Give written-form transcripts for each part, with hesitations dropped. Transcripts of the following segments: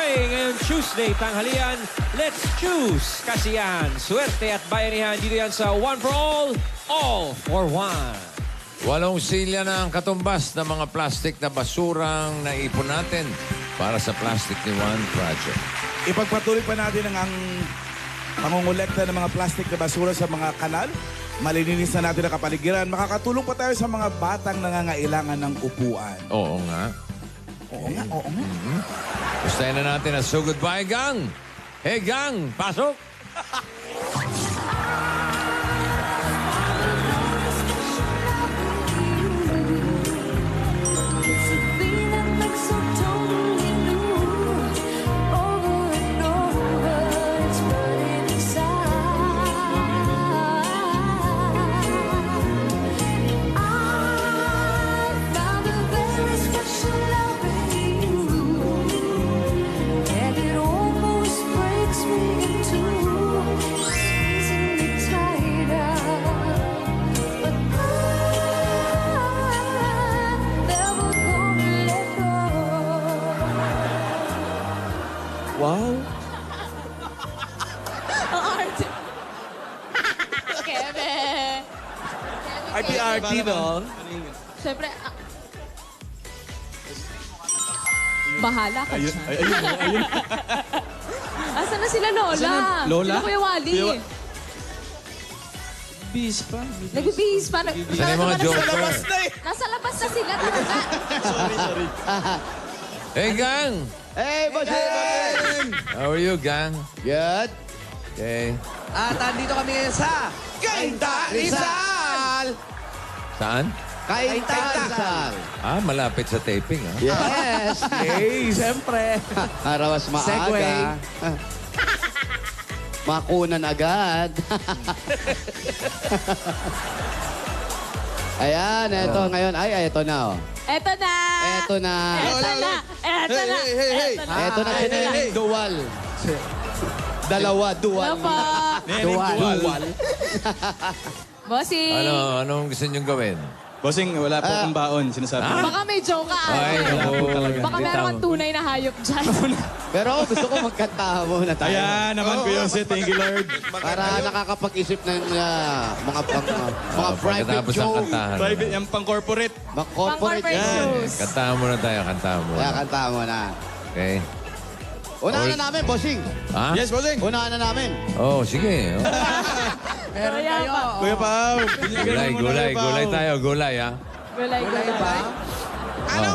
Day, ngayon Tuesday, tanghalian. Let's choose kasiyahan, swerte at bayanihan. Dito yan sa One for All for One. Walong silya na ang katumbas ng mga plastic na basurang naipon natin para sa Plastic ni Juan Project. Ipagpatuloy pa natin ang pangungulekta ng mga plastic na basura sa mga kanal. Malilinis na natin ang kapaligiran. Makakatulong pa tayo sa mga batang nangangailangan ng upuan. Oo nga. Oo nga, oo nga. Gustahin na natin ang So Goodbye Gang. Hey Gang, pasok! Wow. Ang arte. Kevin. RT, no? Siyempre, bahala ka dyan. Ayun. Asan na sila Lola? Asan na? Lola? Sila Kuya Wally. Bis pa. Nagbibihis pa. Saan yung mga joker? Nasa labas na sila talaga. Hey Gang! Hey, bossing! How are you, Gang? Good. Okay. At andito kami ngayon sa Kainta Rizal! Saan? Kainta Rizal! Ah, malapit sa taping, ah. Yes! Hey, siyempre. Para mas maaga. Segway. Makunan agad. Ayan, eto ngayon. Ay, eto na, oh. Eto na. Eto na. Eto na. Eto na. Eto na. Eto na, dual. Dalawa, dual. Hello po. Dual. Bossing. Anong gusto niyong gawin? Bossing, wala po akong baon, sinasabi. Baka may joke ka. Ay, naku. Baka meron kang tunay na hayop dyan. Pero gusto ko magkanta muna tayo. Ayan naman ko yun, thank you Lord. Para nakakapag-isip ng mga private Pagkatapos ng joke. kantahan. Private, yung pang-corporate. Mga Pang corporate corporate yan. shows. Kantahan muna tayo, kantahan muna. Kaya kanta mo na. Okay. Unahan na namin, bossing. Ha? Yes, bossing. Unahan na namin. Oh, sige. Oh. meron Kaya kayo. pa. Kuya Pao. Gulay tayo, gulay, ha? Gulay, gulay. Ano?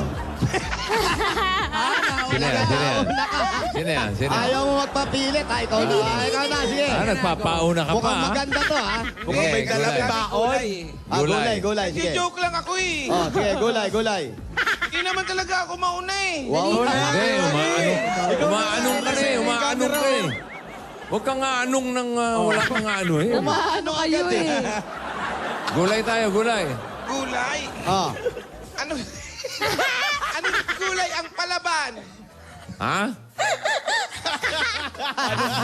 Sino yan? Ayaw mo magpapilit, ha? Ikaw na. Ikaw na, sige. Ah, nagpapauna ka pa, Mukhang ha? maganda to, ha? Mukhang may gulay. baon. Gulay, sige. Joke lang ako eh. Oh, sige, gulay. Hindi naman talaga ako mauna eh. Wow. Hindi, umaanong ka na eh, umaanong ka eh. Huwag kang aanong ng wala kang ano eh. Ano kayo eh. Gulay tayo, gulay. Gulay. Oh. Ano? Ano gulay ang palaban? Ha?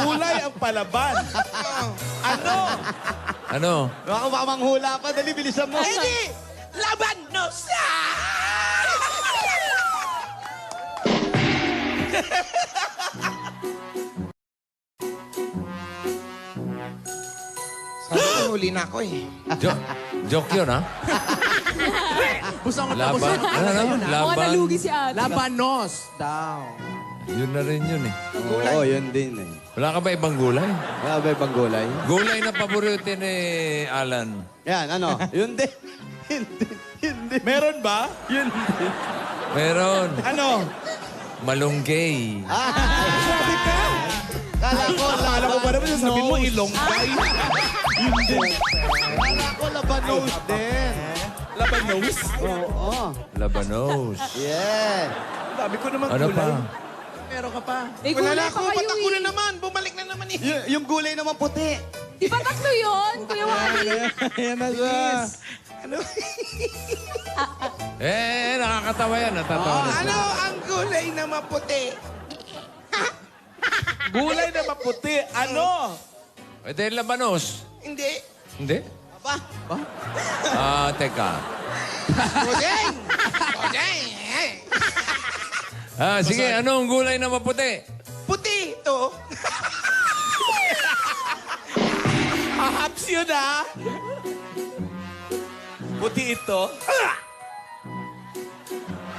Gulay ang palaban. Ano? Ano? Baka manghula pa, dali, bilisan mo. Hindi! Laban no sa! Sabi ko, huli na ako eh. Joke yun, ha? Busang Laban. Ano? Mukhang Laban. nalugi si ate. Labanos daw. Yun na rin yun eh. Oo, yun din eh. Wala ka ba ibang gulay? Wala ba ibang gulay? Gulay na paborito ni Alan. Yan, ano? Yun din. Meron ba? Meron. Ano? Malunggay. Sabi ka. Kala Alam ko ba naman sasabihin mo ilongkay? Yun din. Kala ko labanos din. Laban nose? Oo. Labanos. Yeah. Sabi ko naman Ano pa? Meron ka pa. Eh, Wala gulay na pa ako, kayo ba't ako na eh. naman? Bumalik na naman eh. Yung gulay naman puti. Di ba tatlo yun, Kuya Wally? Ayan na siya. Ano? Nakakatawa yan. Natatawa na Ano ang gulay na maputi? Gulay na maputi. Ano? Pwede labanos. Hindi. Hindi? Ba? Teka. Budeng! Budeng! Sige, anong gulay na maputi? ito. Ahaps yun, ah! Puti ito.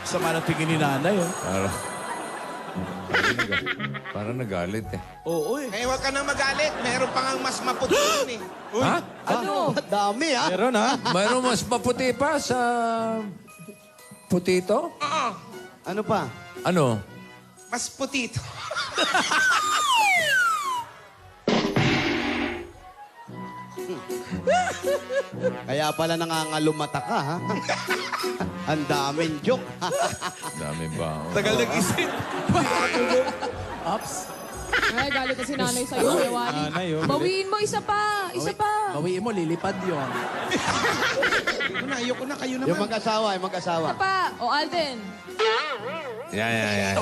Sama ng tingin ni nanay, oh. Parang nagalit eh. Oo, eh. Eh, huwag ka nang magalit. Meron pa nga mas maputi yun eh. Ha? Ano? Dami, ha? Meron, ha? Mayroon mas maputi pa sa puti ito? Ano pa? Ano? Mas puti ito. Kaya pala nangangalumata ka, ha? Ang daming joke. Dami ba? Tagal nag-isip. Ups. Ay, galit na si nanay sa'yo, Kuya Wally. Nanay, oh. Bawiin mo, isa pa. Isa pa. Bawiin mo, lilipad yun. Ayoko na, kayo Yung naman. mag-asawa, yung mag-asawa. Isa pa. O, Alden. Yan.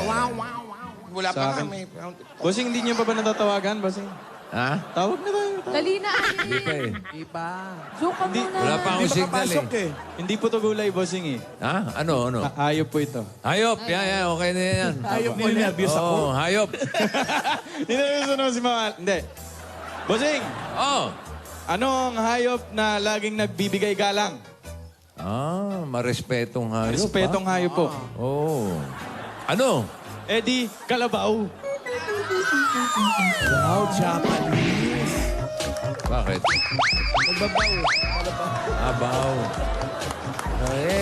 Wala pa nga. May... Bossing, hindi niyo pa ba natatawagan, Bossing? Ha? Tawag na tayo. Dali na, Hindi pa Alden. eh. Iba. Joke ka Hindi. muna. Wala pa akong signal eh. Makapasok, eh. Hindi po to gulay, Bossing, eh. Ha? Ano? Hayop po ito. Hayop. Yan. Okay na yan. Ayaw mo, nervous ako. Oo, hayop. Hindi na yung sunod si Mama. Hindi. Bossing, Oh. anong hayop na laging nagbibigay galang? Marespetong hayop. Respetong hayop po. Oh. Ano? Eddie Kalabaw. Wow, Japanese. Bakit? Abaw.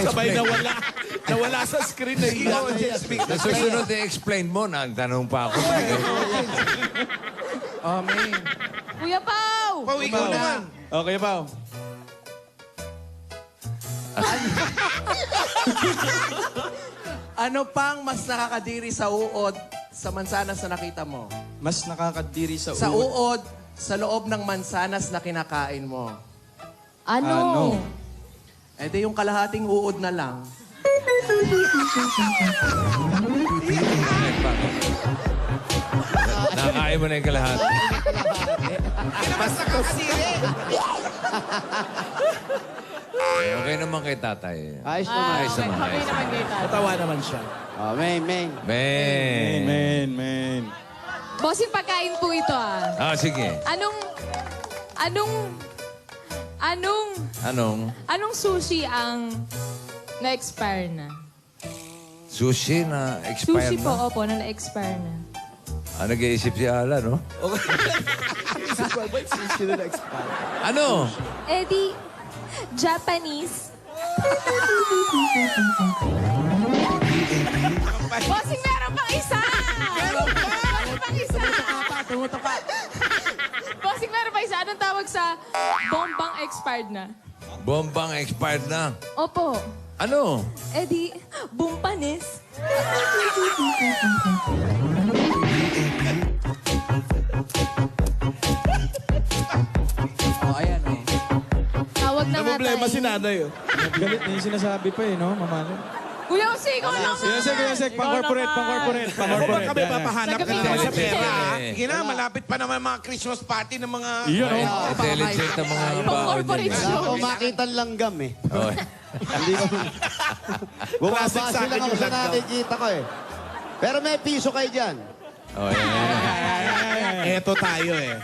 Sabay nawala. Nawala sa screen na iya. Sa susunod, i-explain mo. Nagtanong pa ako. Amen. Kuya Pao. Pauwi ko naman. Okay, Pao. Ano pang mas nakakadiri sa uod sa mansanas na nakita mo? Mas nakakadiri sa Sa uod. uod, sa loob ng mansanas na kinakain mo. Ano? Eh di yung kalahating uod na lang. Nakakain mo na yung kalahat. Mas nakakadiri. Okay naman kay tatay. Ayos naman. Ayos naman. Okay Ayos naman kay tatay. Natawa naman siya. Oh, Meng. Man. Men. Bossing pagkain po ito, ah. Sige. Anong sushi ang na-expire na? Sushi na expired Sushi po, na? opo, na na-expire na. Nag-iisip si Ala, no? Ano? Eddie, Japanese. Bossing, meron pang isa! Meron pang isa! Tumutok pa. Bossing, meron pa isa. Anong tawag sa bombang expired na? Bombang expired na. Opo. Ano? Eddie, bumpanis. Oh, ayan oh. Tawag na nga Problema tayo. si nanay, oh. Galit na yung sinasabi pa eh, no, Mamalo? Kuya Jose, ikaw na nga. Sige, pang-corporate. Huwag kami papahanap ka naman sa pera. Sige na, malapit pa naman mga Christmas party ng mga... Iyon, oh. Intelligent ang mga baon Pang-corporate yan. show. Ako makita langgam, eh. Oh. Bumaba Classic sa sila akin ako yung sa langgam. nakikita ko, eh. Pero may piso kayo dyan. Oh, yan. Eto tayo, eh.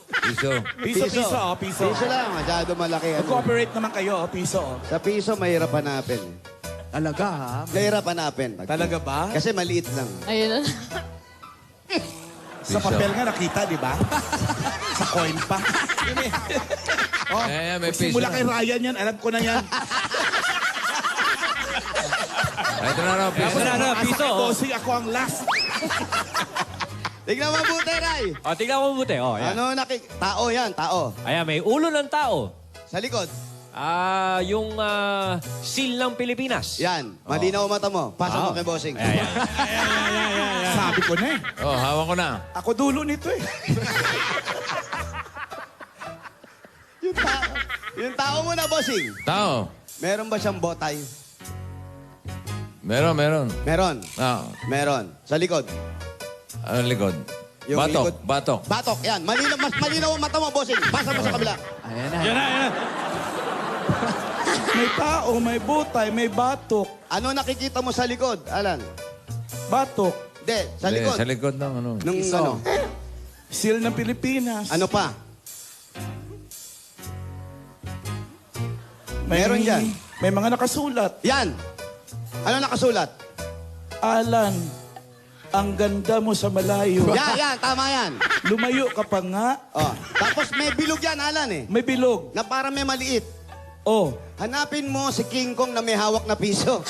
Piso. Piso, oh, piso. Piso lang, masyado malaki. Ano. Cooperate naman kayo, oh, piso, oh. Sa piso, mahirap hanapin. Alaga ha? Mahirap hanapin. Talaga ba? Kasi maliit lang. Ayun. Sa papel nga nakita, di ba? Sa coin pa. May piso. Simula kay Ryan yan, alam ko na yan. Ito na raw, piso. Piso, bossing ako ang last. Tignan mabuti, Ray. O, tingnan mo mabuti. O, ayan. Ano tao yan, tao. Ayan, may ulo ng tao. Sa likod. Yung seal ng Pilipinas. Yan. Malinaw ang mata mo. Pasok mo kay bossing. Ayan. Sabi ko na eh. Oh, hawak ko na. Ako dulo nito eh. Yung tao mo na, bossing. Tao. Meron ba siyang botay? Meron. Meron. Meron. Sa likod. Ano likod? Yung Batok. likod. Batok. Batok. Yan. Mas malinaw ang mata mo, bossing. Pasa mo sa kabila. Ayan na. Yan na. May tao, may butay, may batok. Ano nakikita mo sa likod, Alan? Batok. De, sa likod. Sa likod ng ano. Nung ano? Seal ng Pilipinas. Ano pa? Meron yan. May mga nakasulat. Yan. Ano nakasulat? Alan, ang ganda mo sa malayo. Yan, tama yan. Lumayo ka pa nga. Oh. Tapos may bilog yan, Alan eh. May bilog. Na parang may maliit. Oh, Hanapin mo si King Kong na may hawak na piso.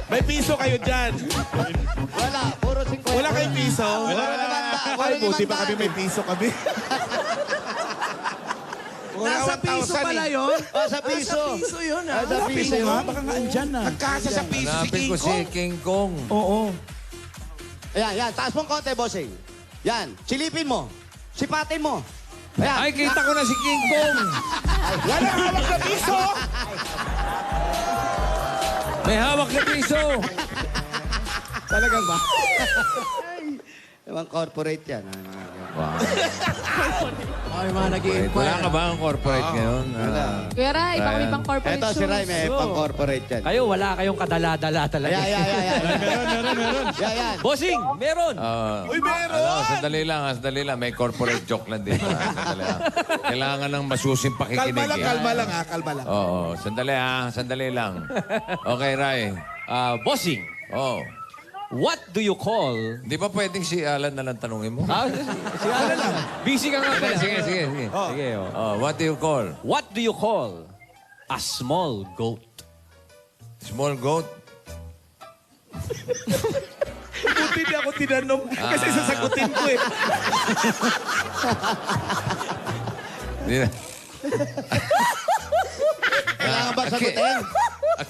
may piso kayo dyan. Wala, puro 50. Wala kayong piso? Ay, buti pa kami may piso kami. Nasa piso pala yun? Oh, sa piso. Nasa piso yun, Ah, sa piso Piso nga, yun. baka nga andyan na. Nagkasa sa piso si Hanapin King ko si Kong. King Kong. Oo. Ayan. Taas mong konti, bossing. Yan. Silipin mo. Sipatin mo. Ayan. Ay, kita ko na si King Kong. Wala hawak na piso! May hawak na piso. Talagang ba? Ibang corporate yan. Wow. Ay, mga nag-i-inquire. Wala ka ba ang corporate ngayon? Kuya Ray, baka may pang corporate Ito si Ray, may pang-corporate yan. Kayo, wala kayong kadala-dala talaga. Ayan. Meron. Yan. Bossing, meron. Uy, meron! Ano, sandali lang. May corporate joke lang dito. Sandali lang. Kailangan ng masusing pakikinig. Kalma lang kalma lang. Oo, sandali lang. Okay, Ray. Bossing, Oh. what do you call... Di ba pwedeng si Alan na lang tanungin mo? Si Alan lang. Busy ka nga pala. Sige. Sige, oh. Oh, what do you call? What do you call a small goat? Small goat? Buti di ako tinanong kasi sasagutin ko eh. Di na. Kailangan ba sagutin? A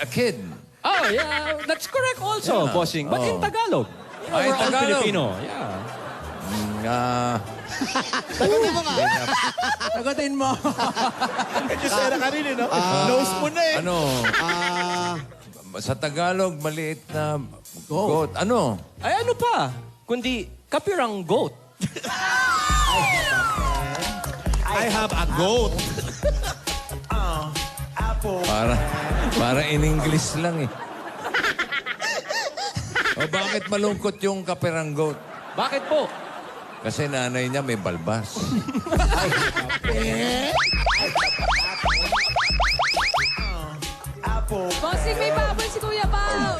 kid. Oh, yeah. That's correct also, Yeah. bossing. But in Oh. Tagalog. Ay, We're all Tagalog. Filipino. Yeah. Sagutin mo nga. Sagutin mo. Medyo sera ka rin eh, no? Nose mo na eh. Ano? Ah, Sa Tagalog, maliit na goat. Ano? Ay, ano pa? Kundi kapirang goat. I have a goat. Para in English lang eh. O bakit malungkot yung kapirang goat? Bakit po? Kasi nanay niya may balbas. Bossing, may baboy si Kuya Pao.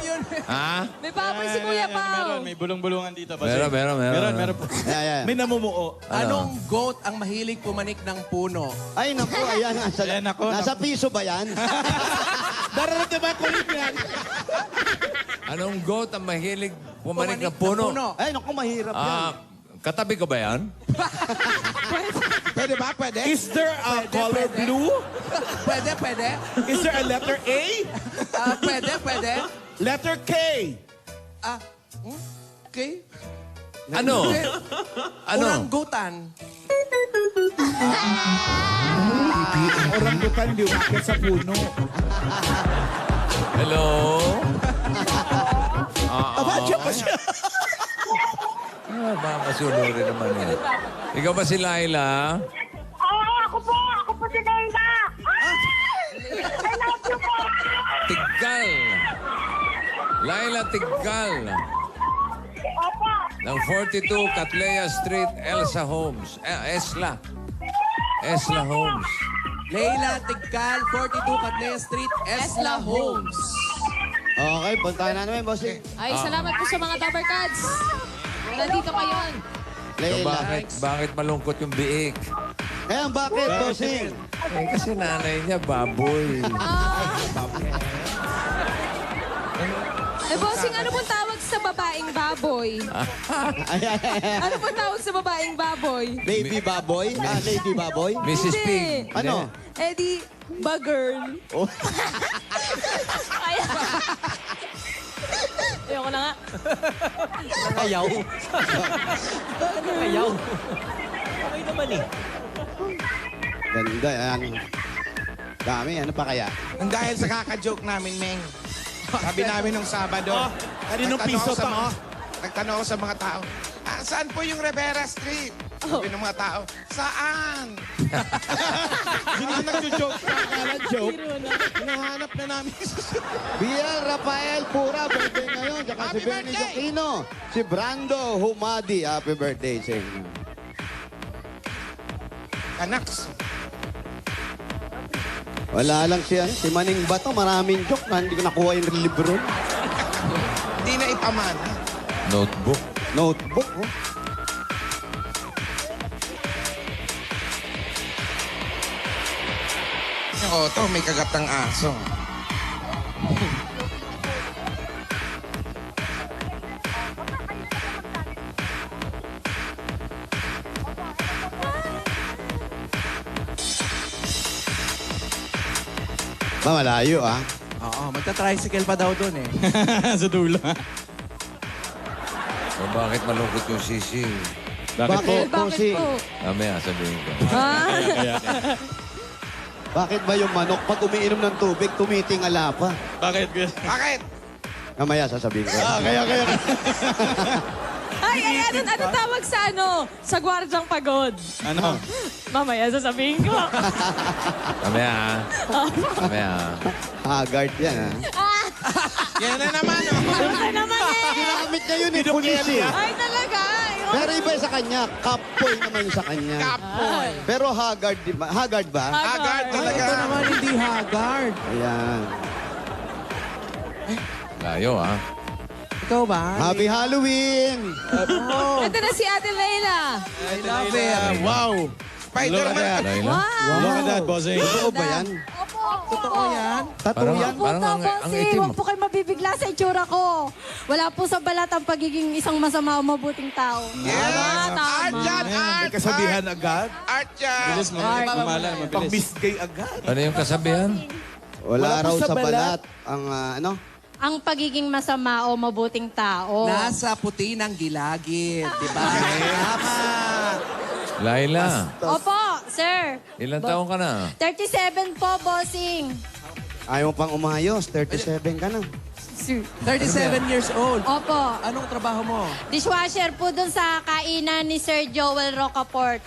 Ha? May baboy si Kuya Pao. May bulong-bulungan dito. Meron po. ayan. May namumuo. Anong goat ang mahilig pumanik ng puno? Ay, naku, ayan. Nasa piso ba yan? Nararamdaman ko rin yan. Anong goat ang mahilig pumanik ng puno? Ay, naku, mahirap yan. Katabi ko ba yan? Pwede ba? Pwede? Is there a color blue? Pwede. Is there a letter A? Pwede. Letter K? Okay. Ano? Ano? Oranggutan. Orangutan, di umakit sa puno. Hello? Abadya pa siya. Baka sunuri naman yan. Ikaw ba si Laila? Ako po si Leila. I love you po. Tiggal. Laila Tiggal. Opo. Ng 42 Catlea Street, Elsa Homes. Esla Homes. Leila Tigcal, 42 Catlea Street, Esla Homes. Okay, puntahan na namin, bossing. Ay, salamat po sa mga Dabber Cats. Nandito ngayon. So Leila. bakit malungkot yung biik? Ngayon, bakit, bossing? Eh, kasi nanay niya, baboy. Bossing, ano pong tawag sa babaeng baboy? Ano pong tawag sa babaeng baboy? Lady Baboy? Lady Baboy? Mrs. Hindi. Pig. Ano? Eddie Bagirl. Oh. Ayoko na nga. Ayaw. Ayaw. Okay naman eh. Ganda, ano. Dami, ano pa kaya? Ang dahil sa kaka-joke namin, Meng. Sabi namin nung Sabado. Kaninong nagtanong piso ako sa to, mga- Nagtanong ako sa mga tao, saan po yung Rivera Street? Sabi ng mga tao, saan? Hindi na nag-joke. Akala joke. Hinahanap na namin. Biel Rafael Pura, birthday ngayon. Tsaka si Happy Benny birthday! Aquino. Si Brando Humadi. Happy birthday sa inyo. Kanaks. Wala lang si Maning Bato. Maraming joke na hindi ko nakuha yung libro. Hindi na ipaman. Notebook. Notebook, oh. Yung auto, may kagat ng aso. Malayo, ah. Oo, magta-tricycle pa daw doon eh. Sa dulo. O bakit malungkot yung sisi? Bakit po? Bakit po? Mamaya sabihin ko. Bakit ba yung manok pag umiinom ng tubig, tumitingala pa? Bakit? Bakit? Mamaya sasabihin ko. Kaya. Ay, ano tawag sa sa gwardyang pagod? Ano? Mamaya sasabihin ko. Mamaya ah. Mamaya ah. Haggard yan, ah. Yan na naman, oh. Ano naman eh? Ginamit niya yun, pulis eh. Ay, talaga. Pero iba sa kanya, kapoy naman sa kanya. Kapoy. Pero Haggard, di ba? Haggard ba? Agad talaga. Ito naman hindi Haggard. Ayan. Layo ah. Ikaw ba? Happy Halloween! Ito na si Ate Leila. I love it. Wow! Spider-Man. Layla. Look at that, bossing. Totoo ba yan? Opo. Totoo yan? Tattoo yan? Parang ang itim. Huwag po kayo mabibigla sa itsura ko. Wala po sa balat ang pagiging isang masama o mabuting tao. Yes! Tama. Art yan, May art! kasabihan agad. Art yan! Bilis mo. Mamala, mabilis. Pang-bisgay agad. Ano yung kasabihan? Wala Wala raw po sa sa balat ang ano? Ang pagiging masama o mabuting tao. Nasa puti ng gilagid, di ba? Tama. Laila, Opo, sir. ilang taon ka na? 37 po, bossing. Ayaw mo pang umayos, 37 ka na. Sir. 37 years old. Opo. Anong trabaho mo? Dishwasher po dun sa kainan ni Sir Joel Rocaport.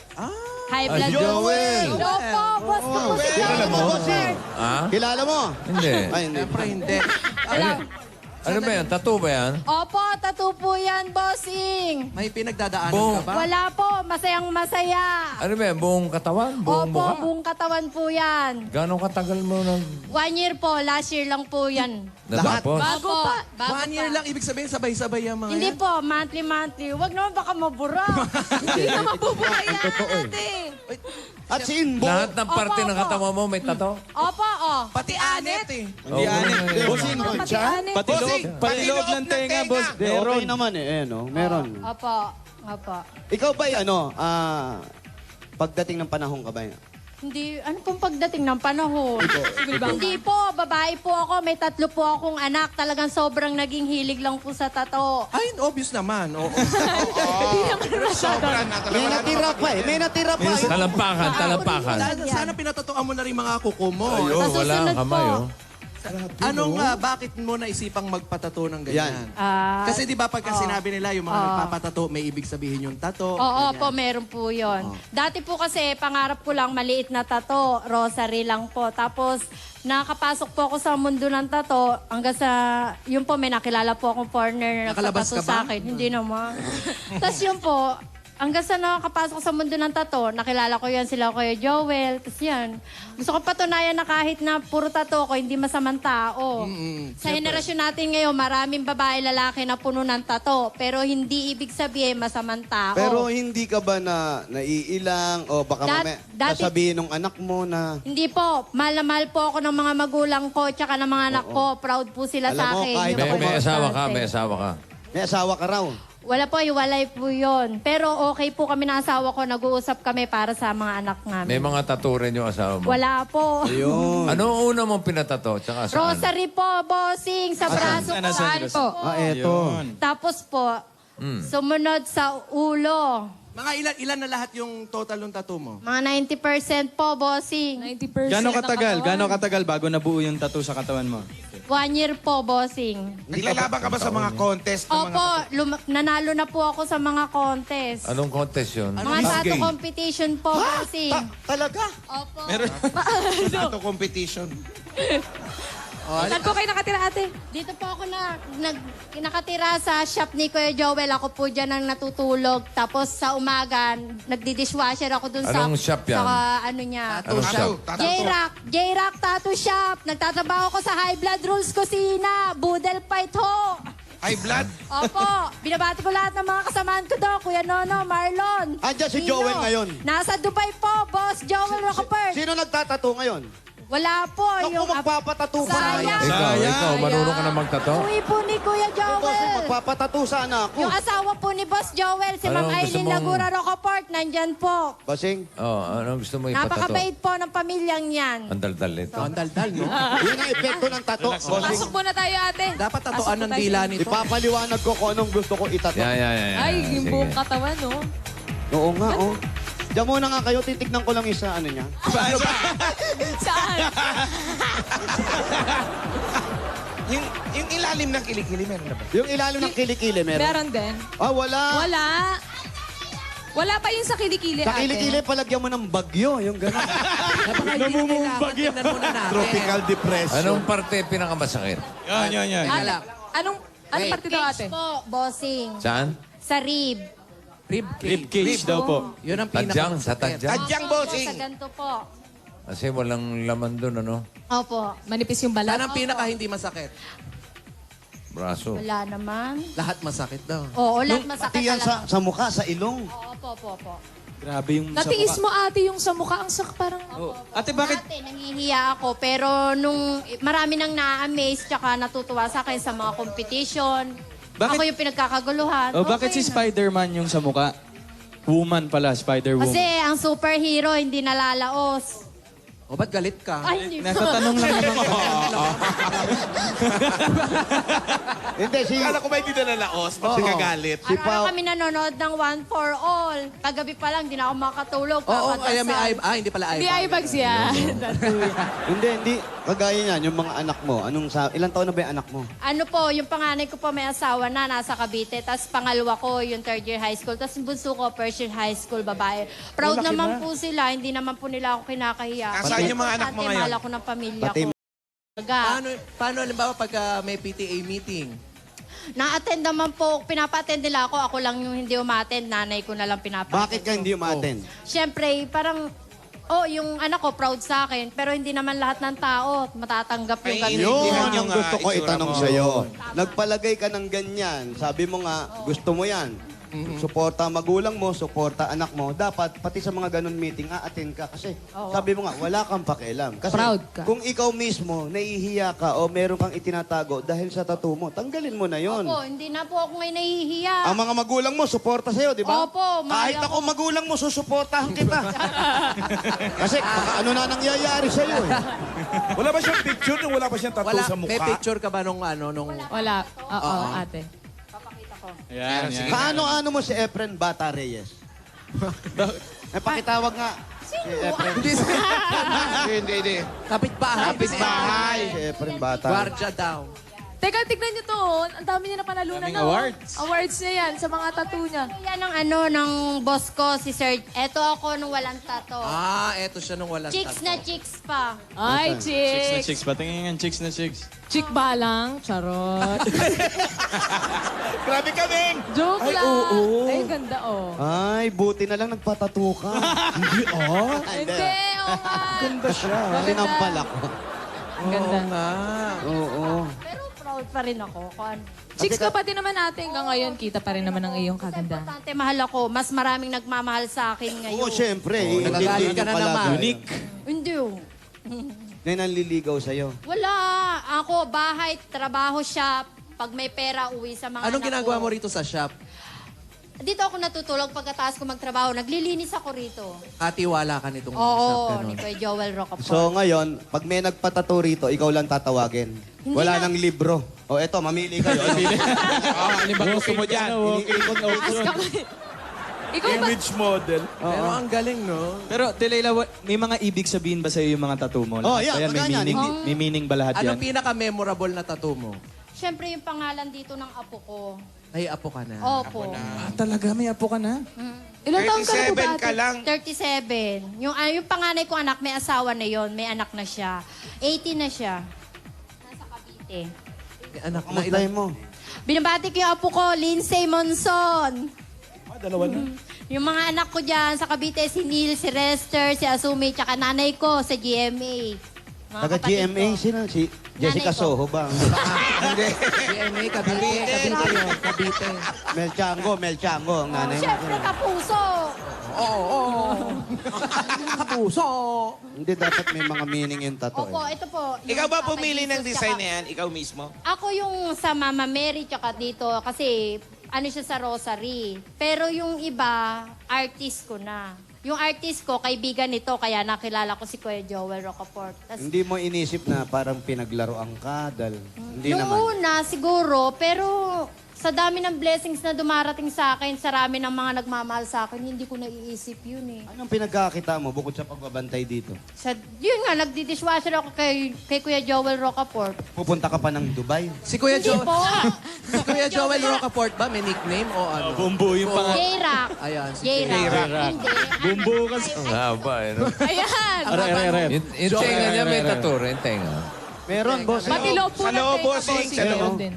High blood. Joel! Opo, boss ko po si Kilala mo, Joel. bossing? Ah? Kilala mo? Hindi. Ay, hindi. Siyempre hindi. Ano ba yan? Tattoo ba yan? Opo, tattoo po yan, bossing. May pinagdadaanan Boom. ka ba? Wala po, masayang masaya. Ano ba yan? Buong katawan? Buong Opo, mukha? buong katawan po yan. Gano'ng katagal mo nag... 1 year po, last year lang po yan. natapos? Bago pa. Bago 1 year pa. lang, ibig sabihin sabay-sabay yung mga Hindi yan? po, monthly. Huwag naman baka mabura. Hindi na mabubura yan, ate. At si Inbo. Lahat ng parte Opo, ng katawan mo may tattoo? Opo, oh. Pati anet eh. Hindi anin. Bossing. Pati anit. Pati loob ng tenga, boss. Okay Meron. naman eh, no? Meron. Opo, opo. Ikaw ba pagdating ng panahon ka ba? Hindi, ano pong pagdating ng panahon? Hindi po, babae po ako. May 3 po akong anak. Talagang sobrang naging hilig lang po sa tato. Ay, obvious naman. Oo. Sobra na May talaga. natira pa eh. May natira pa. Talampakan, talampakan. Sana pinatotoan mo na rin mga kuko mo. Ayun, Sa wala susunod ang kamay, po. oh. Anong, bakit mo naisipang magpatato ng ganyan? Kasi di ba pagka sinabi nila yung mga nagpapatato, may ibig sabihin yung tato. Oo po, meron po yon. Dati po kasi, pangarap ko lang maliit na tato. Rosary lang po. Tapos, nakapasok po ako sa mundo ng tato. Hanggang sa, yun po, may nakilala po akong partner na Nakalabas nagpatato ka ba? sa akin. Hindi naman. Tapos yun po, hanggang sa nakakapasok sa mundo ng tato, nakilala ko yan sila Kuya Joel. Tapos yan. Gusto ko patunayan na kahit na puro tato ko, hindi masamang tao. Sa henerasyon natin ngayon, maraming babae, lalaki na puno ng tato. Pero hindi ibig sabihin masamang tao. Pero hindi ka ba naiilang o baka Dati- sasabihin ng anak mo na Hindi po. Mahal na mahal po ako ng mga magulang ko tsaka ng mga anak ko. Proud po sila Alam sa mo, akin. kahit Yung ako May mga asawa ka, bastante. may asawa ka. may asawa ka raw. Wala po, iwalay po yun. Pero okay po kami ng asawa ko. Nag-uusap kami para sa mga anak namin. May mga tattoo rin yung asawa mo. Wala po. Ayun. Ano ang una mong pinatato? Tsaka saan? Rosary po, bossing. Sa braso ko. Nasaan? Saan po? Eto. Tapos po, sumunod sa ulo. Mga ilan na lahat yung total ng tattoo mo? Mga 90% po, bossing. 90% Gano'ng ng katagal? katawan. Gano'ng katagal bago nabuo yung tattoo sa katawan mo? 1 year po, bossing. Naglalaban ka ba sa mga contest? ng mga Opo, nanalo na po ako sa mga contest. Anong contest yun? Mga tattoo competition po, bossing. Talaga? Opo. tattoo competition? Saan po kayo nakatira, ate? Dito po ako nakatira sa shop ni Kuya Joel. Ako po dyan ang natutulog. Tapos sa umaga, nagdi-dishwasher ako dun Anong shop yan? Sa ano niya. Anong shop? J-Rock Tattoo Shop. Nagtatrabaho ko sa High Blood Rules Kusina. Budel Fight ho. High blood? Opo. Binabati ko lahat ng mga kasamaan ko doon. Kuya Nono, Marlon. Andiyan si Nino. Joel ngayon. Nasa Dubai po, boss. Joel Rockefeller. Sino nagtatato ngayon? Wala po. Naku, magpapatato ka na. Ikaw, marunong ka na magtato? Uwi po ni Kuya Joel. Magpapatato sana ako. Yung asawa po ni Boss Joel, si Ma'am Anong gusto Aileen mong- Lagura Rocoport, nandyan po. Basing, Anong gusto mo ipatato? Napakabait po ng pamilyang yan. Ang daldal nito. Ang daldal, no? yun ang epekto ng tato. Basing, Pasok muna tayo, ate. Dapat tatuan Pasok ng po tayo dila sa- nito. ipapaliwanag ko kung anong gusto ko itato. Yan. Ay, yung Sige. buong katawan, no? Oo nga, oh. Diyan muna nga kayo, titignan ko lang isa, ano niya. Saan? yung ilalim ng kilikili, meron na ba? Yung ilalim ng kilikili, meron? Meron din. Ah, wala. Wala. Wala pa yung sa kilikili, Sa ate. kilikili, palagyan mo ng bagyo, yung gano'n. Namumumbag yun. Tropical depression. Anong parte pinakamasakit? Yan. Anong parte daw, ate? Po, bossing. Saan? Sa rib. Rib Rib cage daw po. Yun ang Tadyang, pinaka. sa tadyang. Tadyang, Opo, bossing. Sa ganito po. Kasi walang laman doon, ano? Opo. Manipis yung balat. Saan ang pinaka hindi masakit? Braso. Wala naman. Lahat masakit daw. Oo, lahat masakit Pati yan talaga. sa mukha, sa ilong. Opo. Grabe yung Natiis sa mo, ate, yung sa mukha. Ang sak parang... Oh. Ate, bakit? Dati, nangihiya ako. Pero nung marami nang na-amaze tsaka natutuwa sa akin sa mga competition. Bakit- Ako yung pinagkakaguluhan. Oh, bakit si na. Spider-Man yung sa mukha? Woman pala, Spider-Woman. Kasi ang superhero hindi nalalaos. O, ba't galit ka? Ay, hindi po. Natatanong lang naman ko. Hindi, si... Kala ko ba hindi na nalaos? Ba't siya gagalit? Si Araw-araw Pao... kami nanonood ng One for All. Kagabi pa lang, di na ako makatulog. Oo, kaya may Papadasal. eye... hindi pala eye. Hindi ay bags yan. Hindi. Kagaya niyan, yung mga anak mo. Ilang taon na ba yung anak mo? Ano po, yung panganay ko po may asawa na, nasa Cavite. Tapos pangalawa ko, yung third year high school. Tapos yung bunso ko, first year high school, babae. Proud Laki naman na. po sila. Hindi naman po nila ako kinakahiya. Nasaan yung mga anak mo Importante, ngayon? mahal ako ng pamilya Pati ko. Talaga. Paano halimbawa pag may PTA meeting? Na-attend naman po, pinapa-attend nila ako. Ako lang yung hindi umattend. Nanay ko na lang pinapa-attend. Bakit ka hindi umaten? Siyempre, parang, yung anak ko proud sa akin. Pero hindi naman lahat ng tao matatanggap yung Ay, ganun. Hindi Yun yan yung yung, gusto ko itsura itanong mo. sa'yo. Nagpalagay ka ng ganyan. Sabi mo nga, gusto mo yan. Suporta magulang mo, suporta anak mo. Dapat, pati sa mga ganun meeting, a-attend ka. Kasi sabi mo nga, wala kang pakialam. Kasi Proud ka. kung ikaw mismo, nahihiya ka o meron kang itinatago dahil sa tattoo mo, tanggalin mo na yon. Opo, hindi na po ako ngayon nahihiya. Ang mga magulang mo, suporta sa'yo, di ba? Opo, mahal Kahit ako magulang mo, susuportahan kita. Kasi baka ano na nangyayari sa'yo eh. Wala ba siyang picture nung wala pa siyang tattoo sa mukha? May picture ka ba nung nung... Wala. Oo, ate. Yan. Kaano-ano mo si Efren Bata Reyes? Pakitawag nga. Si Efren. Hindi. Kapit-bahay. Kapit-bahay. Si Efren Bata. Guardia daw. Teka, tignan niyo to. Ang dami niya na panalunan Daming na. awards. Awards niya yan sa mga tattoo niya. Yan ang ng boss ko, si Sir. Eto ako nung walang tato. Eto siya nung walang Chicks na chicks pa. Ay, Chicks na chicks. chicks. Patingin nga chicks na chicks. Chick ba lang? Charot. Grabe ka, Ming! Joke lang. Ay, ganda, oh. Ay, buti na lang nagpatato ka. Hindi, Hindi, oo nga. Ganda siya. Sinampal ako. Ang ganda. Oo. Pero proud pa rin ako. Chicks ka pati naman natin. Hanggang ngayon, kita pa rin naman ang iyong kagandahan. Importante, mahal ako. Mas maraming nagmamahal sa akin ngayon. Oo, syempre. nagagalit ka na naman. Unique. Hindi. Na nanliligaw sa'yo. Wala. Ako, bahay, trabaho siya. Pag may pera, uwi sa mga Anong anak ginagawa ko. mo rito sa shop? Dito ako natutulog pagkatapos ko magtrabaho. Naglilinis ako rito. Wala ka nitong shop. Oo, ganun. ni Kuya Joel Rockefeller. So ngayon, pag may nagpatato rito, ikaw lang tatawagin. Hindi Wala na. nang libro. O eto, mamili kayo. Ano? Ano ba gusto mo dyan? Iniikot-ikot. Ikaw ba? Image model. Pero ang galing, no? Pero, Delayla, may mga ibig sabihin ba sa'yo yung mga tattoo mo? Oh, Lahat yeah, ba yan? May ganyan. meaning, may meaning ba lahat yan? Anong pinaka-memorable na tattoo mo? Siyempre yung pangalan dito ng apo ko. Ay, apo ka na. Opo. Ah, talaga? May apo ka na? Ilang taon ka na po ba, 37 ka ate? lang. 37. Yung panganay ko anak, may asawa na yon, may anak na siya. 18 na siya. Nasa Cavite. May anak na Kamustahin mo? Binabati ko yung apo ko, Lindsay Monson. Dalawa na. Yung mga anak ko dyan sa Cavite, si Neil, si Rester, si Asumi, tsaka nanay ko sa GMA. Mga Taga kapatid GMA ko. sino? Si Jessica Nanay ko. Soho ba? GMA, Cavite. Cavite yun. Cavite. Mel Chango, ang nanay mo. Siyempre, kapuso. Kapuso! Hindi, dapat may mga meaning yung tattoo. Opo, ito po. yung Ikaw ba Tatay pumili ng Jesus, design tsaka- na yan? Ikaw mismo? Ako yung sa Mama Mary tsaka dito kasi ano siya sa Rosary. Pero yung iba, artist ko na. Yung artist ko, kaibigan nito, kaya nakilala ko si Kuya Joel Rocafort. Tas, Hindi mo inisip na parang pinaglaruan ka dahil hindi nung naman. una, siguro, pero sa dami ng blessings na dumarating sa akin, sa rami ng mga nagmamahal sa akin, hindi ko naiisip yun eh. Anong pinagkakita mo bukod sa pagbabantay dito? Yun nga, nagdi-dishwasher ako kay Kuya Joel Rocafort. Pupunta ka pa ng Dubai? Si Kuya Hindi Joel. po. Si Kuya Joel Rocafort ba? May nickname o ano? Bumbu yung pangalan. J-Rock. Ayan, si J-Rock. Hindi. Bumbu kasi. Ang haba, eh. No? Ayan. Yung tenga niya may tattoo rin, tenga. Meron, boss. Pati loob po Sa ng loob, tenga, bossing. Sa loob. din.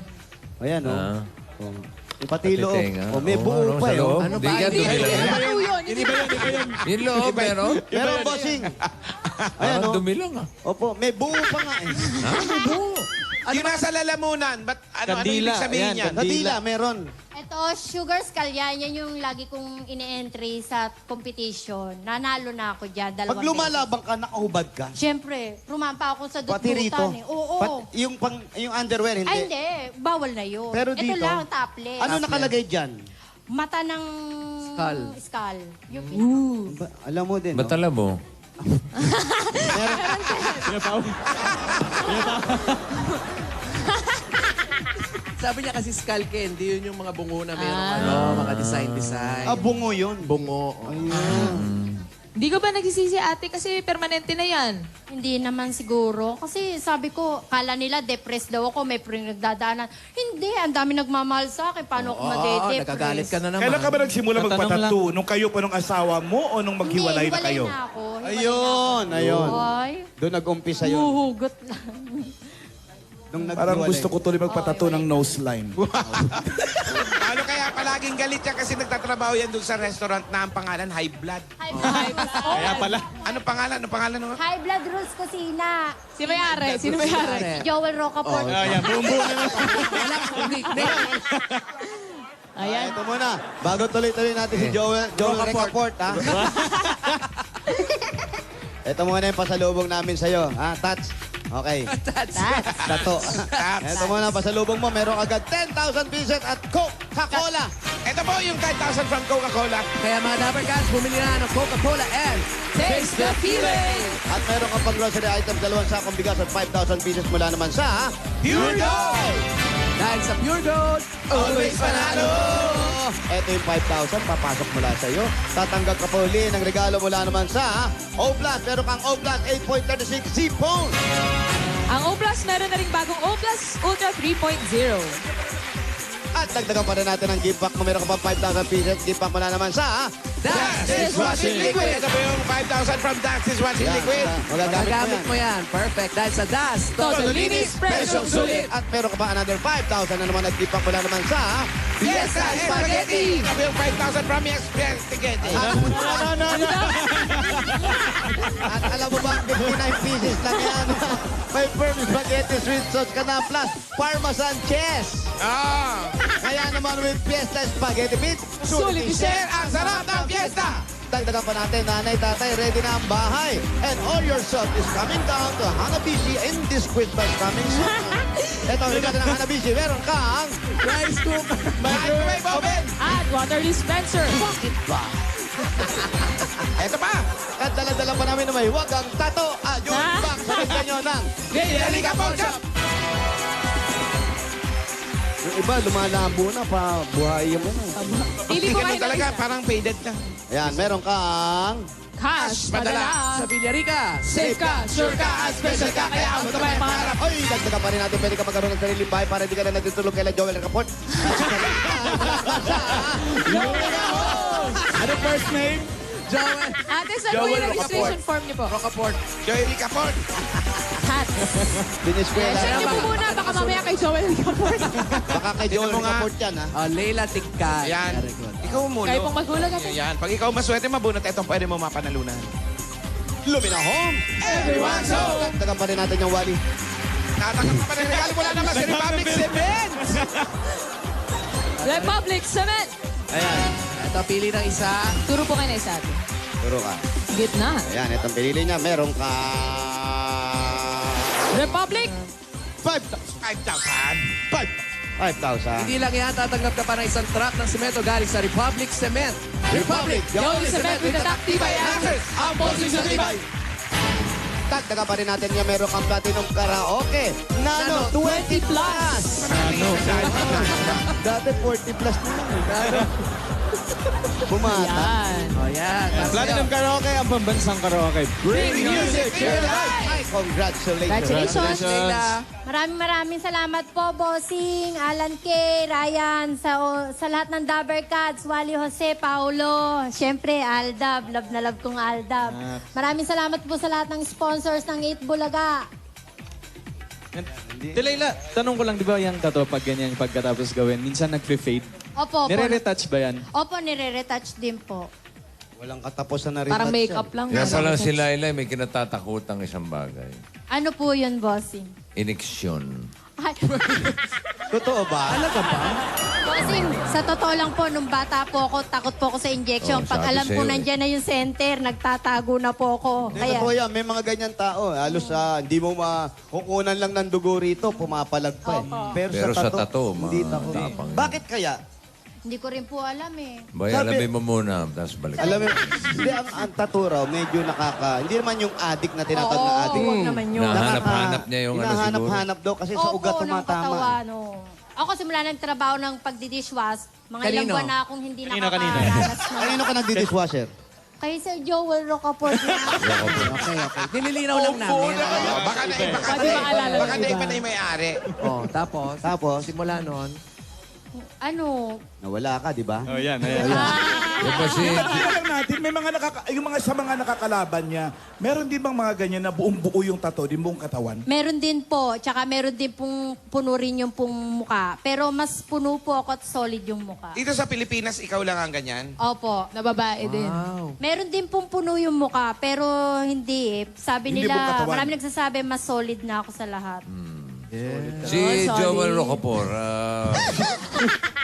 Ayan, oh. Ah. Oh. Yung pati loob. tenga. Oh, may Oo, buo ano, pa, sa eh. loob? oh. Ano Di ba? ka Hindi. dumilang yan. Ano yun? Hindi ba yun? Yung loob, meron. Meron, bossing. Ayan, Parang oh. dumilang, ah. Opo, may buo pa nga eh. Yung nasa lalamunan, ba't ano Kandila, ibig sabihin ayan, yan? Kadila, meron. Ito, Sugar Skull yan. Yan yung lagi kong ine-entry sa competition. Nanalo na ako dyan. Pag lumalabang ka, nakahubad ka. Siyempre, rumampa ako sa Pati rito. dutbutan eh. Oo. Yung underwear, hindi. Ay, hindi. Bawal na yun. Pero Ito dito, lang, topless. Ano nakalagay dyan? Mata ng... Skull. Skull. Yung Alam mo din, Ba't no? alam mo? Sabi niya kasi skull candy, yun yung mga bungo na meron ano, mga design. Ah, bungo yun. Bungo. Hindi ko ba nagsisisi ate kasi permanente na yan? Hindi naman siguro. Kasi sabi ko, kala nila depressed daw ako, may nagdadaanan. Hindi, ang dami nagmamahal sa akin. Paano ako Oo, made-depress? nagagalit ka na naman. Kailan ka ba nagsimula Tatanong magpatattoo? Nung kayo pa nung asawa mo o nung maghiwalay na kayo? na ako. Hiwalay Ayun, na ayun. ako. Ay, Doon nag-umpisa yun. huhugot lang. Nung Parang naghiwalay. gusto ko tuloy magpatattoo ng nose line. Ano kaya palaging galit yan kasi nagtatrabaho yan doon sa restaurant na ang pangalan High Blood. High blood. Kaya pala. Ano pangalan? Ano pangalan mo? High blood rules kusina. Sino may-ari? Sino may-ari? Si Joel Rocafort. Ayan, bumbu na lang. Wala akong nickname. Ayan. Ito muna. Bago tuloy-tuloy natin si Joel Rocafort, ha? Ito muna yung pasalubong namin sa'yo, ha? Tats. Okay. Tato. Ito muna, pasalubong mo. Meron agad 10,000 pieces at Coca-Cola. Ito po yung 10,000 from Coca-Cola. Kaya mga Dapper Cats, bumili na ng Coca-Cola and Taste the feeling! At meron kang pang grocery items, 2 sakong bigas at 5,000 pieces mula naman sa Pure Gold! dahil sa Pure Gold, Always panalo! Ito yung 5,000, papasok mula sa iyo. Tatanggap ka pa uli ng regalo mula naman sa O-Plus. Meron kang O-Plus 8.36 Z-Phone. Ang O Plus, meron na rin bagong O Plus Ultra 3.0. At dagdagan pa rin natin ang gift pack. Kung meron ka pa 5,000 pieces, gift pack mula naman sa Dax Dishwashing Liquid! Ito po yung 5,000 from Dax Dishwashing Liquid. Magagamit mo Magagamit yan. mo yan. Perfect. Dahil sa Das, Todo linis, presyong sulit. At meron ka pa another 5,000 na naman at gift pack mula naman sa Fiesta Spaghetti! Ito po yung 5,000 from Fiesta Spaghetti. At alam mo ba, 59 pieces lang yan. May firm spaghetti sweet sauce ka na plus Parmesan cheese. Ah! Kaya naman with Fiesta Spaghetti Pit, Sulit Share ang sarap ng fiesta! dagdagan pa natin, nanay, tatay, ready na ang bahay. And all your stuff is coming down to Hanabishi in this Christmas coming soon. Ito, regalo ng Hanabishi, meron kang rice cooker. Microwave oven! At water dispenser. Bakit ba? Ito pa! At dala-dala pa namin na may wagang tato. Yung back sa nyo ng Halika po, Chop! yung iba, lumalabo na pa. Buhay mo na. Pili Hindi mo ganun kayo ng talaga, isa. parang faded ka. Ayan, meron kang... Cash, padala. Sa Villarica. Safe ka, sure ka, at special ka, kaya ako ito may pangarap. Ay, dagdagan pa rin natin. Pwede ka magkaroon ng sariling bahay para hindi ka na natutulog kay Joel Recaport. Ano first name? Joel. Ate, saan po yung registration form niyo po? Rocaport. Joey Ricaport. Hat. Biniskwela. Check niyo po muna, baka mamaya kay Joel Ricaport. Baka kay Joel Tingnan mo nga. Recaport yan, ha? Leila Tigka. Ayan. Very good. Ikaw mulo. Kayo pong magulang natin. Ayan. Pag ikaw maswerte, mabunot, etong pwede mo mapanalunan. Lumina Home. Everyone, so... Dagdagan pa rin natin yung wali. Tatanggap ka pa ng regalo mula naman sa Republic Cement. Republic Cement. Ayan. Ito, pili ng isa. Turo po kayo na isa. Ate. Turo ka. Gitna. Ayan, itong pinili niya. Meron ka... Republic. 5,000. 5,000. Hindi lang yan, tatanggap ka pa ng isang truck ng semento galing sa Republic Cement. Republic. The only cement with the top tibay answers. Ang posing sa tibay. Dagdagan pa rin natin niya. Meron kang platinum karaoke. Nano 20 plus. Dati 40 plus na lang. Nano. Bumata. Oh, yan. Platinum Karaoke, ang pambansang karaoke. Bring music to your life. Ay, congratulations. Congratulations. Leila. Maraming salamat po, Bossing, Alan K, Ryan, sa lahat ng Dabber Cats, Wally Jose, Paulo, syempre, Aldab. Love na love kong Aldab. Maraming salamat po sa lahat ng sponsors ng 8 Bulaga. Leila, tanong ko lang, di ba yung tattoo pag ganyan pagkatapos gawin, minsan nag-fade? Opo, Nire-retouch ba yan? Opo, nire-retouch din po. Walang katapusan na rin. Parang makeup lang. Yan pala si Laila, may kinatatakutang isang bagay. Ano po yun, Bossing? Ineksyon. Ay, Totoo ba? Bossing, sa totoo lang po, nung bata po ako, takot po ako sa injection. Oo, Pag sabi alam ko sa'yo, nandyan na yung center, nagtatago na po ako. Hindi, totoo yan. May mga ganyan tao. Halos hindi mo makukunan lang ng dugo rito, pumapalag pa eh. Pero sa tattoo, hindi matapang yan. Bakit kaya? Hindi ko rin po alam eh. Bay, alamin mo muna, tapos balik. Alam mo, hindi, ang tattoo raw, medyo hindi naman yung addict na tinatawag na addict. Huwag naman yun. Nahanap-hanap niya yung ano siguro. Hinahanap-hanap daw kasi sa ugat Opo, ng tumatama. katawan, no. Ako simula ng trabaho ng pagdidishwash, mga ilang Kanino? buwan na akong hindi Kanino? nakakaranas na. Kanino ka nagdi-dishwasher? Kay Sir Joel Rocaport na. Okay, okay. Nililinaw lang namin. Baka na iba Pwede maalala baka ng na iba. iba na yung may-ari. Oh, tapos? Tapos? Simula nun. Ano? Nawala ka, di ba? Oh, yan, ayan. Yung pa si... Tingnan natin, may mga sa mga nakakalaban niya, meron din bang mga ganyan na buong buo yung tattoo, din buong katawan? Meron din po, tsaka meron din pong puno rin yung pong muka. Pero mas puno po ako at solid yung muka. Dito sa Pilipinas, ikaw lang ang ganyan. Opo. Na babae din. Wow. Meron din pong puno yung muka, pero hindi eh. Sabi Hindi buong nila, katawan. marami nagsasabi, mas solid na ako sa lahat. Si Joel Rocaport,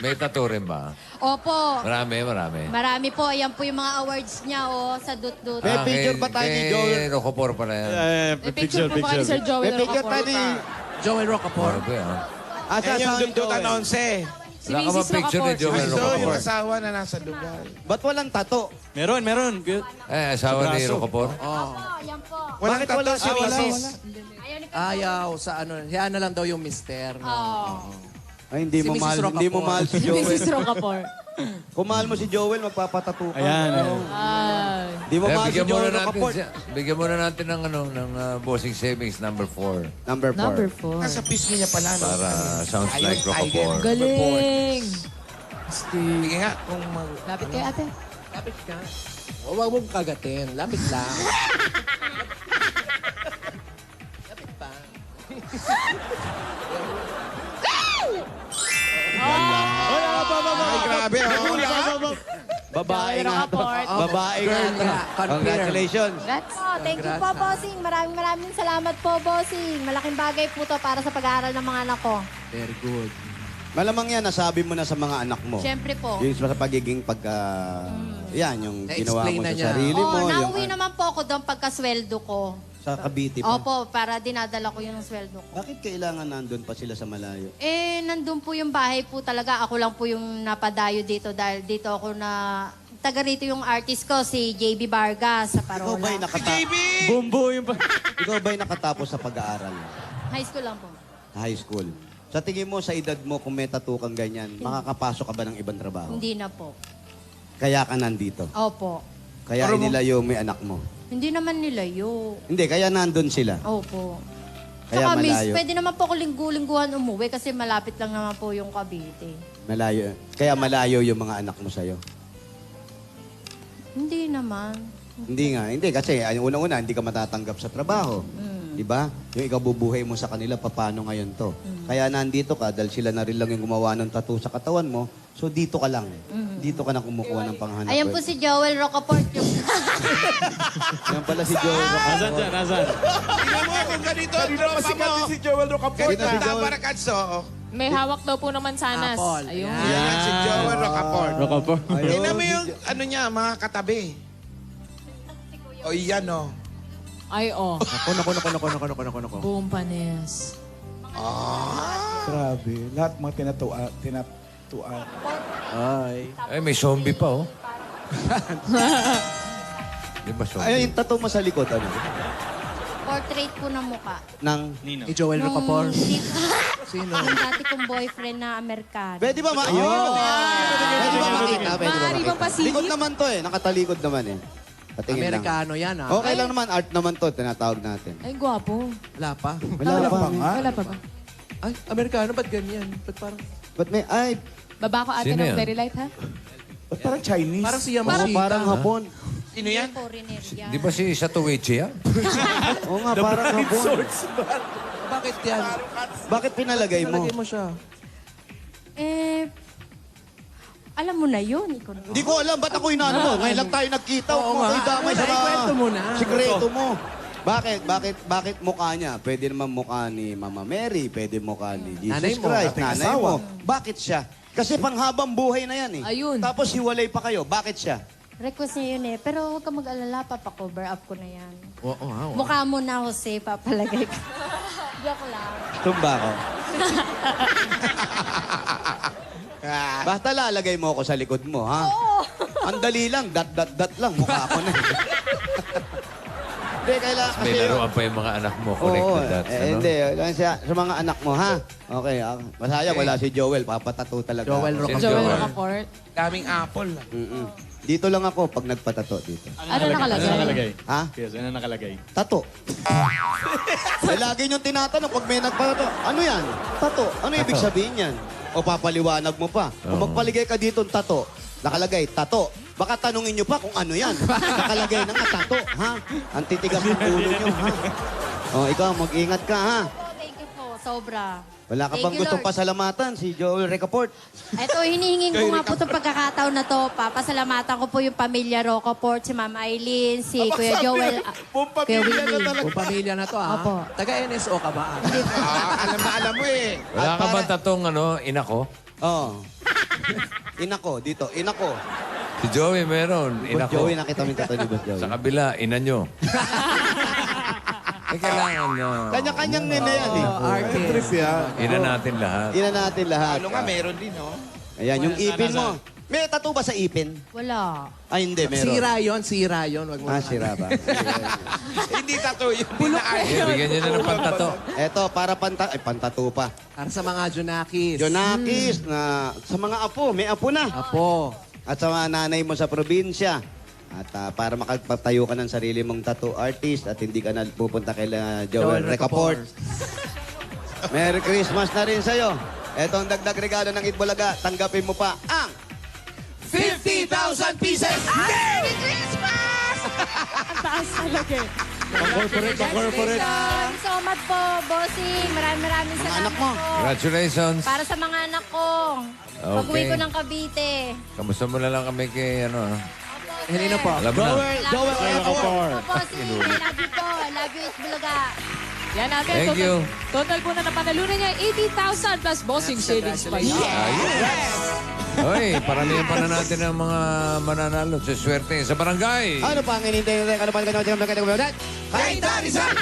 may tattoo rin ba? Opo. Marami. Marami po. Ayan po yung mga awards niya, sa dut-dut. May picture ba tayo ni Joel? Rocaport pala yan. May picture po ba ni Sir May Joel picture tayo Rocaport? ni... Joel Rocaport. Grabe, ah. Asa Yan yung asawa ni Dugdutan Joel? 11. Si Wala ka Mrs. bang picture ni Rocaport. Joel Ito, yung Rocaport? asawa na nasa Dubai. Ba't walang tato? Meron. Asawa ni Sa braso. Rocaport? Opo, yan po. Walang Bakit wala tattoo si wala, Mrs. Ayaw ni Ayaw sa ano. Yan na lang daw yung mister. No? Ay, hindi Si mo Mrs. mahal, Rocaport. hindi mo mahal si Joel. Mrs. Rocaport. Kung mahal mo si Joel, magpapatato ka. Ayan. Ay. Hindi mo mahal si Joel Rocaport. Bigyan muna natin ng Bossing Savings number 4 Number 4. Number 4. Nasa pisngi niya pala, no? para sounds Ayun, like Rocaport. Galing. Sige nga, kung Lapit kayo, ate. Lapit ka. Huwag mong kagatin. Lapit lang. Lapit pa. Ay, grabe, oh. Babae nga to. Babae nga to. Confirm. Congratulations. Congrats. Thank you po, Bossing. Maraming salamat po, Bossing. Malaking bagay po to para sa pag-aaral ng mga anak ko. Very good. Malamang yan, nasabi mo na sa mga anak mo. Siyempre po. Yung sa pagiging yan, yung ginawa Na-explain mo na sa niya. sarili mo. Oo, nauwi yung, naman po ako doon pagkasweldo ko. Sa Cavite pa. Opo, para dinadala ko yung sweldo ko. Bakit kailangan nandun pa sila sa malayo? Eh, nandun po yung bahay po talaga. Ako lang po yung napadayo dito dahil dito ako na... Taga rito yung artist ko, si JB Vargas sa Ikaw ba'y Parola. Bumbo yung pa... Ikaw ba'y nakatapos sa pag-aaral? High school lang po. High school. Sa tingin mo, sa edad mo, kung may tattoo kang ganyan, makakapasok ka ba ng ibang trabaho? Hindi na po. Kaya ka nandito. Opo. Kaya inilayo mo yung anak mo. Hindi naman nilayo. Hindi, kaya nandun sila. Opo. Kaya Saka miss, malayo. pwede naman po ako linggo-lingguhan umuwi kasi malapit lang naman po yung Cavite. Malayo. Kaya malayo yung mga anak mo sa'yo. Hindi naman. Hindi kasi unang-una, hindi ka matatanggap sa trabaho. Di ba? Yung ikaw bubuhay mo sa kanila, paano ngayon to? Kaya nandito ka, dahil sila na rin lang yung gumawa ng tattoo sa katawan mo, so dito ka lang. Dito ka na kumukuha ng panghanap. Ayan po si Joel Rocaport. Yung... Yan pala si Joel Nasaan Rocaport. dyan? Nasaan? Tingnan mo kung ganito ang Kanina tropa pasikat mo. din si Joel Rocaport. Ganito si ang Joel. tabarakatso. May hawak daw po naman sanas. Apple. Ayun. Yan si Joel Rocaport. Rocaport. Tingnan mo yung ano niya, mga katabi. O yan o. Ay, oh. Nako. Buong panis. Grabe. Lahat mga tinatuan. Ay. Ay, may zombie pa, oh. Di ba zombie? Ay, yung tattoo mo sa likod, ano? Portrait po ng mukha. Nang, Ni Joel Rocaport. Sino? Yung dati kong boyfriend na Amerikano. pwede ba Pwede ba makita? Maaari bang pasilip? Likod naman to eh. Nakatalikod naman eh. Patingin lang. Amerikano yan, ah. Okay lang naman. Art naman to. Tinatawag natin. Ay, gwapo. Wala pa. Wala pa nga. Wala pa ba? Ay, Amerikano, ba't ganyan? Ba't parang... Ba't may... Ay, Baba ko ate Sino ng yan? very light, ha? Ba't parang Chinese? Parang si oo, Yamashita. parang hapon. Sino yan? Foreigner yan. Di ba si Satuichi yan? Oo nga, parang hapon. Bakit yan? Bakit pinalagay mo? Nalagay mo siya. Alam mo na yun. Ikaw na. Hindi ko alam. Ba't ako inaano mo? Ngayon lang tayo nagkita. Oo Huwag mo nga. kayo damay sa mga... Ikwento mo na. Sikreto mo. Bakit mukha niya? Pwede naman mukha ni Mama Mary. Pwede mukha ni Jesus Nanay mo, Christ. ating Nanay asawa. mo. Bakit siya? Kasi panghabang buhay na yan eh. Ayun. Tapos hiwalay pa kayo. Bakit siya? Request niya yun eh. Pero huwag ka mag-alala, papakover up ko na yan. Wow. Mukha mo na, Jose, papalagay ko. Joke lang. Tumba ko. Basta lalagay mo ako sa likod mo, ha? Oo. Ang dali lang, dat lang, mukha ko na. Hindi, kailangan May kasi... laruan pa yung mga anak mo. Oo, Connected dots, ano? hindi. Sa mga anak mo, ha? Okay, masaya, wala si Joel. Papatato talaga. Joel ako. Rocaport. Joel Joel. Rocaport. Daming apple. Mm-mm. Dito lang ako pag nagpatato dito. Ano nakalagay? nakalagay? Ha? Yes, ano nakalagay? Tato. Lagi niyong tinatanong pag may nagpatato, ano yan? Tato. Ano ibig sabihin yan? O papaliwanag mo pa. Kung magpaligay ka dito ng tato, nakalagay, tato. Baka tanungin niyo pa kung ano yan. Nakalagay na nga, tato. Ha? Ang titigas ng ulo niyo, ha? O, ikaw, mag-ingat ka, ha? Thank you po, sobra. Wala ka Thank bang you, gustong Lord. pasalamatan si Joel Rocaport? Ito, hinihingin ko nga po itong pagkakataon na to. Papasalamatan ko po yung pamilya Rocaport, si Ma'am Eileen, si Kuya Joel, Buong Kuya pamilya na Willie. talaga. Kung pamilya na to, ha? Opo. Taga-NSO ka ba? Alam mo eh. Wala ka ba tatong ina ko? Oo. Ina ko, dito. Ina ko. Si Joey meron. Ina Boss ko. Joey, nakita mo yung tattoo ni Boss Joey. Sa kabila, ina nyo. Kailangan na. Kanya-kanyang nila yan, eh. Trip yan. Ina natin lahat. Ina natin lahat. Ano nga, meron din, no? Ayan, yung ipin mo. May tattoo ba sa ipin? Wala. Ay, hindi, meron. Sira yun. Wag mo Ah, na. sira ba? Hindi tattoo yung pinaayos. Eh, bigyan nyo na ng pantato. Eto, para pantato pa. Para sa mga Junakis. Jonakis, na sa mga apo, may apo na. Apo. At sa mga nanay mo sa probinsya. At para makapagtayo ka ng sarili mong tattoo artist at hindi ka na pupunta kay Joel Rocaport. Merry Christmas na rin sa'yo. Eto ang dagdag regalo ng Itbulaga. Tanggapin mo pa ang 50,000 pieces! Merry Christmas! Ang taas talaga eh. Pang-corporate. Thank you so much po, bossing. Maraming Mga salamat anak mo. po. Congratulations. Para sa mga anak ko. Pag-uwi ko ng Cavite. Kamusta mo na lang kami kay ano? Kanino po? Alam mo na. Joel Rocaport. Opo, sing. I love you po. I love you, Itbulaga. Yan natin. Thank total, you. Total po na napanalunan niya, 80,000 plus bossing savings pa yun. Hoy, paramihan pa na natin ang mga mananalo sa swerte sa barangay. Ano pa ang inintay natin? Ano pa ang inintay natin? Kay Darisan!